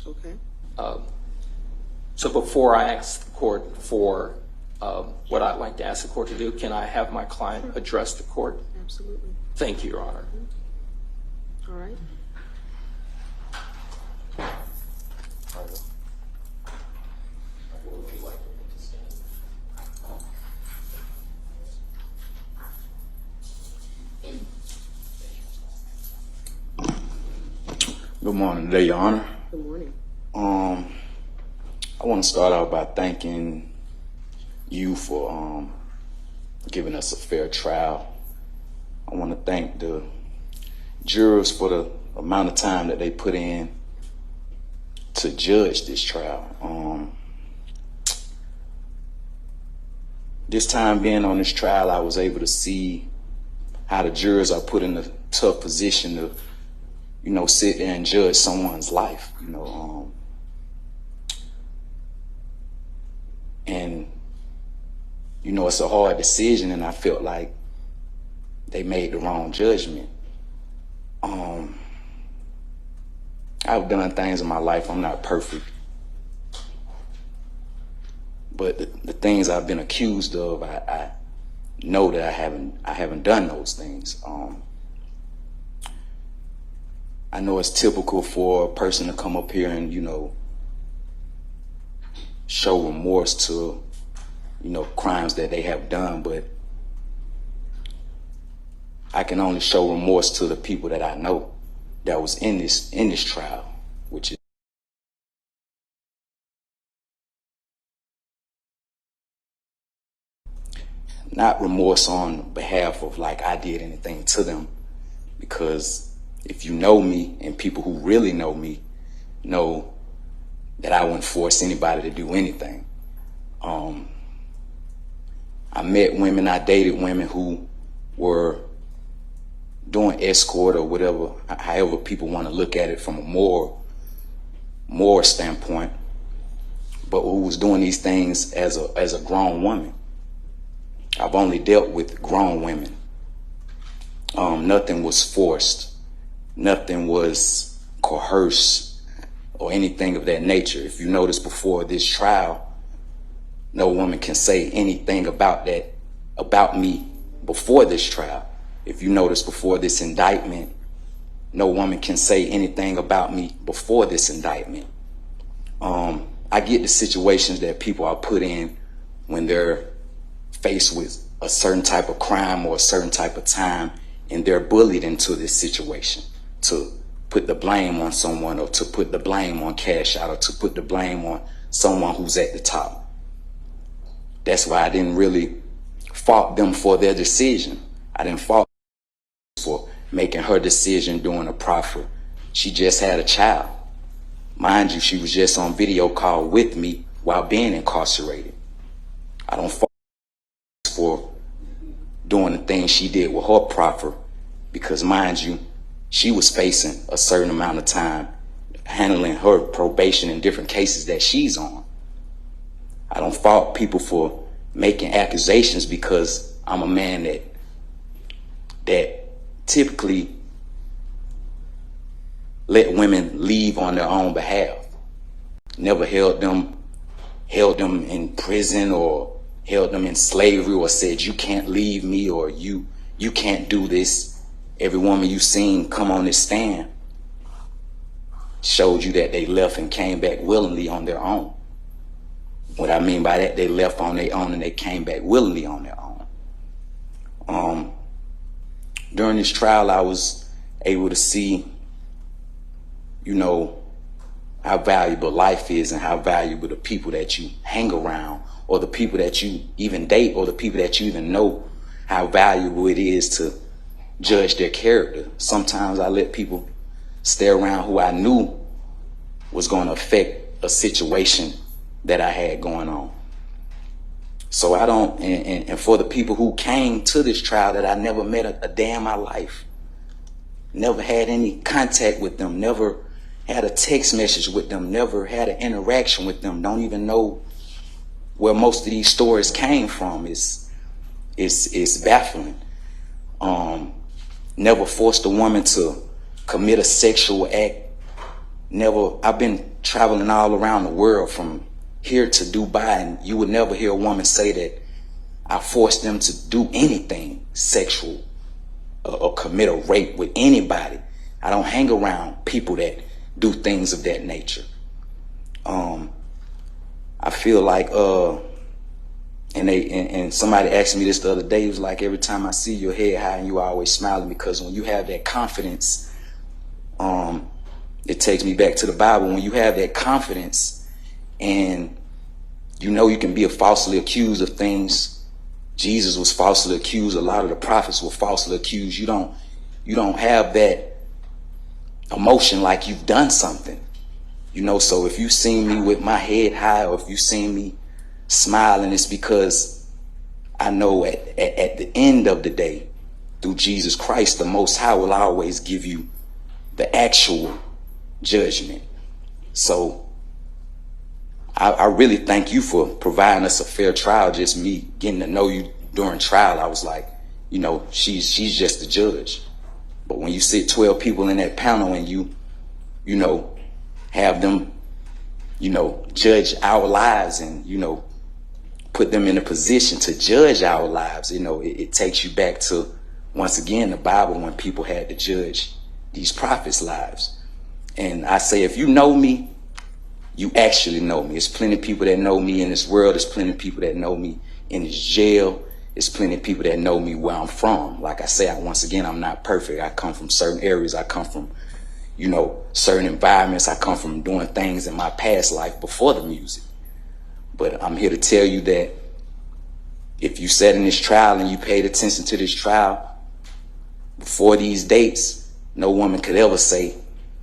Okay. So before I ask the court for what I'd like to ask the court to do, can I have my client address the court? Absolutely. Thank you, Your Honor. All right. Good morning today, Your Honor. Good morning. I want to start out by thanking you for giving us a fair trial. I want to thank the jurors for the amount of time that they put in to judge this trial. This time being on this trial, I was able to see how the jurors are put in a tough position to, sit there and judge someone's life, and, it's a hard decision, and I felt like they made the wrong judgment. I've done things in my life. I'm not perfect. But the things I've been accused of, I know that I haven't done those things. I know it's typical for a person to come up here and, show remorse to, crimes that they have done, but I can only show remorse to the people that I know that was in this trial, which is not remorse on behalf of like I did anything to them, because if you know me, and people who really know me know that I wouldn't force anybody to do anything. I met women, I dated women who were doing escort or whatever, however people want to look at it from a moral standpoint, but who was doing these things as a grown woman. I've only dealt with grown women. Nothing was forced. Nothing was coerced or anything of that nature. If you notice, before this trial, no woman can say anything about me before this trial. If you notice, before this indictment, no woman can say anything about me before this indictment. I get the situations that people are put in when they're faced with a certain type of crime or a certain type of time, and they're bullied into this situation to put the blame on someone, or to put the blame on Cash Out, or to put the blame on someone who's at the top. That's why I didn't really fault them for their decision. I didn't fault them for making her decision during a proffer. She just had a child. Mind you, she was just on video call with me while being incarcerated. I don't fault her for doing the things she did with her proffer, because mind you, she was facing a certain amount of time handling her probation in different cases that she's on. I don't fault people for making accusations, because I'm a man that typically let women leave on their own behalf. Never held them in prison or held them in slavery or said, you can't leave me, or you can't do this. Every woman you seen come on this stand showed you that they left and came back willingly on their own. What I mean by that, they left on their own and they came back willingly on their own. During this trial, I was able to see, how valuable life is, and how valuable the people that you hang around, or the people that you even date, or the people that you even know, how valuable it is to judge their character. Sometimes I let people stay around who I knew was going to affect a situation that I had going on. So I don't, and for the people who came to this trial that I never met a day in my life, never had any contact with them, never had a text message with them, never had an interaction with them, don't even know where most of these stories came from, it's baffling. Never forced a woman to commit a sexual act I've been traveling all around the world from here to Dubai, and you would never hear a woman say that I forced them to do anything sexual or commit a rape with anybody. I don't hang around people that do things of that nature. I feel like, and somebody asked me this the other day. It was like, every time I see your head high and you always smiling, because when you have that confidence, it takes me back to the Bible. When you have that confidence and you know you can be falsely accused of things. Jesus was falsely accused. A lot of the prophets were falsely accused. You don't have that emotion like you've done something. You know, so if you see me with my head high, or if you see me smiling, it's because I know at the end of the day, through Jesus Christ, the Most High will always give you the actual judgment. So I really thank you for providing us a fair trial. Just me getting to know you during trial, I was like, you know, she's just the judge. But when you sit 12 people in that panel and you know, have them, you know, judge our lives and, you know, put them in a position to judge our lives, you know, it takes you back to, once again, the Bible, when people had to judge these prophets' lives. And I say, if you know me, you actually know me. There's plenty of people that know me in this world. There's plenty of people that know me in this jail. There's plenty of people that know me where I'm from. Like I say, once again, I'm not perfect. I come from certain areas. I come from, you know, certain environments. I come from doing things in my past life before the music. But I'm here to tell you that if you sat in this trial and you paid attention to this trial, before these dates, no woman could ever say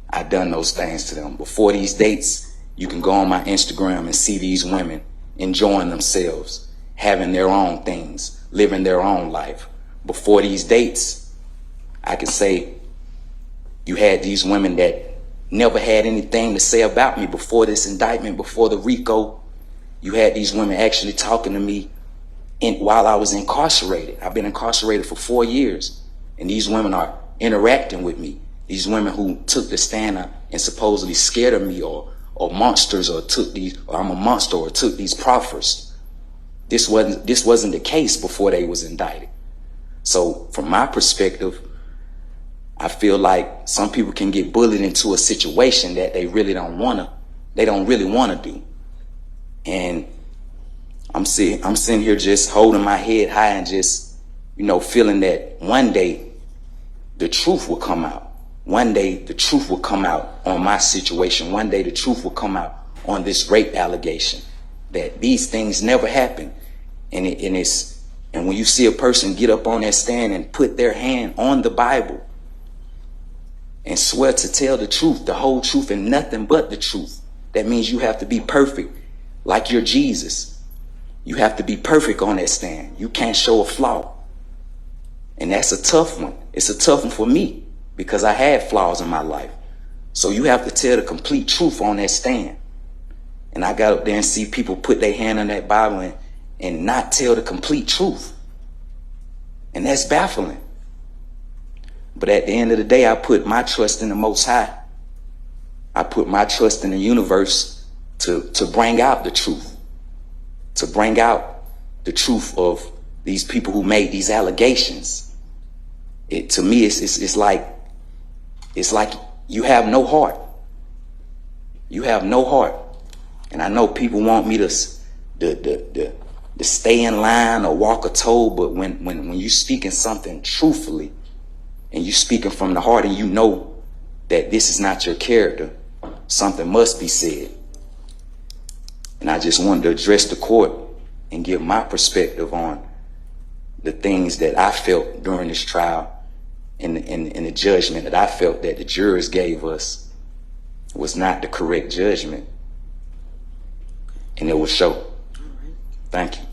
I done those things to them. Before these dates, you can go on my Instagram and see these women enjoying themselves, having their own things, living their own life. Before these dates, I can say you had these women that never had anything to say about me. Before this indictment, before the RICO, you had these women actually talking to me while I was incarcerated. I've been incarcerated for 4 years, and these women are interacting with me. These women who took the stand and supposedly scared of me, or monsters, or I'm a monster, or took these proffers. This wasn't the case before they was indicted. So from my perspective, I feel like some people can get bullied into a situation that they really don't really want to do. And I'm sitting here just holding my head high and just, you know, feeling that one day the truth will come out. One day the truth will come out on my situation. One day the truth will come out on this rape allegation, that these things never happened. And when you see a person get up on that stand and put their hand on the Bible and swear to tell the truth, the whole truth, and nothing but the truth, that means you have to be perfect like you're Jesus. You have to be perfect on that stand. You can't show a flaw. And that's a tough one. It's a tough one for me, because I had flaws in my life. So you have to tell the complete truth on that stand. And I got up there and see people put their hand on that Bible and not tell the complete truth. And that's baffling. But at the end of the day, I put my trust in the Most High. I put my trust in the universe to bring out the truth. To bring out the truth of these people who made these allegations. To me, it's like you have no heart. You have no heart. And I know people want me to stay in line or walk a toe, but when you speaking something truthfully and you speaking from the heart, and you know that this is not your character, something must be said. And I just wanted to address the court and give my perspective on the things that I felt during this trial, and the judgment that I felt that the jurors gave us was not the correct judgment. And it will show. Thank you.